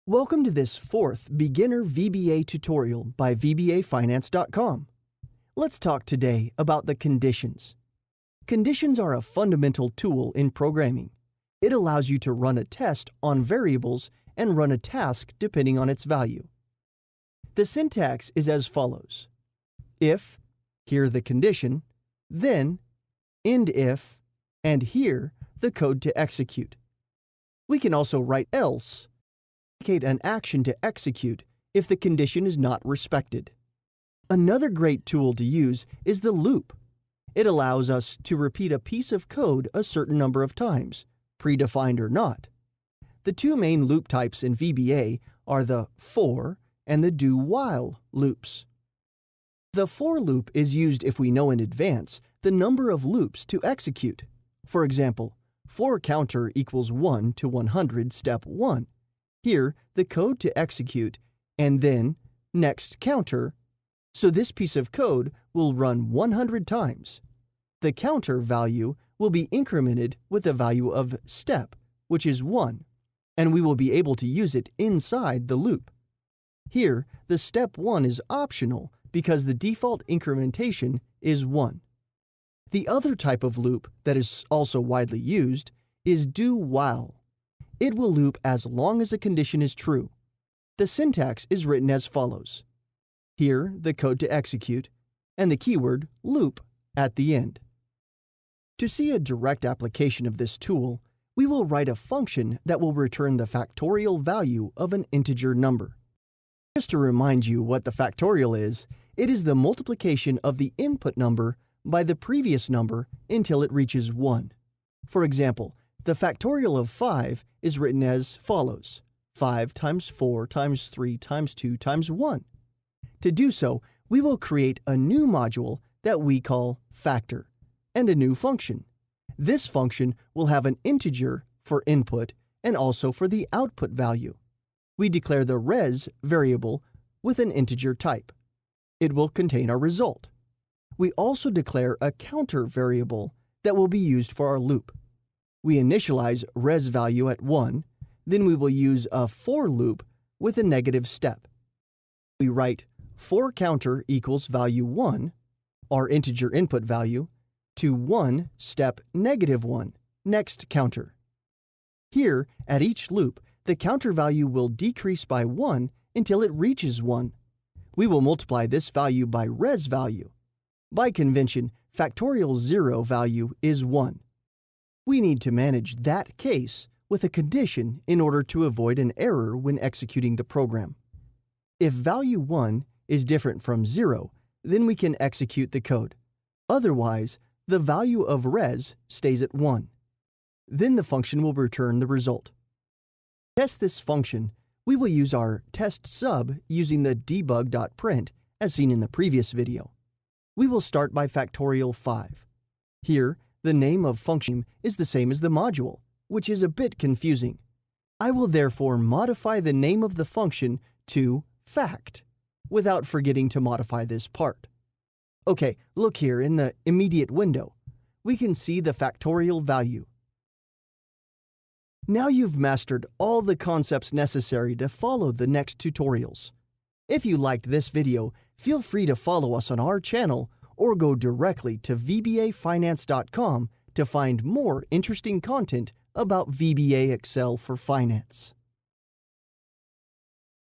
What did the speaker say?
Welcome to this fourth Beginner VBA tutorial by VBAfinance.com. Let's talk today about the conditions. Conditions are a fundamental tool in programming. It allows you to run a test on variables and run a task depending on its value. The syntax is as follows. If, here the condition, then, end if, and here the code to execute. We can also write else, indicate an action to execute if the condition is not respected. Another great tool to use is the loop. It allows us to repeat a piece of code a certain number of times, predefined or not. The two main loop types in VBA are the for and the do-while loops. The for loop is used if we know in advance the number of loops to execute. For example, for counter equals 1 to 100 step 1. Here, the code to execute, and then next counter, so this piece of code will run 100 times. The counter value will be incremented with the value of step, which is 1, and we will be able to use it inside the loop. Here, the step 1 is optional because the default incrementation is 1. The other type of loop that is also widely used is do-while. It will loop as long as a condition is true. The syntax is written as follows. Here, the code to execute, and the keyword loop at the end. To see a direct application of this tool, we will write a function that will return the factorial value of an integer number. Just to remind you what the factorial is, it is the multiplication of the input number by the previous number until it reaches 1. For example, the factorial of 5 is written as follows: 5 times 4 times 3 times 2 times 1. To do so, we will create a new module that we call factor, and a new function. This function will have an integer for input and also for the output value. We declare the res variable with an integer type. It will contain our result. We also declare a counter variable that will be used for our loop. We initialize res value at 1, then we will use a for loop with a negative step. We write for counter equals value 1, our integer input value, to 1 step negative 1, next counter. Here, at each loop, the counter value will decrease by 1 until it reaches 1. We will multiply this value by res value. By convention, factorial 0 value is 1. We need to manage that case with a condition in order to avoid an error when executing the program. If value 1 is different from 0, then we can execute the code. Otherwise, the value of res stays at 1. Then the function will return the result. To test this function, we will use our test sub using the debug.print as seen in the previous video. We will start by factorial 5. Here, the name of function is the same as the module, which is a bit confusing. I will therefore modify the name of the function to fact, without forgetting to modify this part. Okay, look here in the immediate window. We can see the factorial value. Now you've mastered all the concepts necessary to follow the next tutorials. If you liked this video, feel free to follow us on our channel or go directly to VBAfinance.com to find more interesting content about VBA Excel for Finance.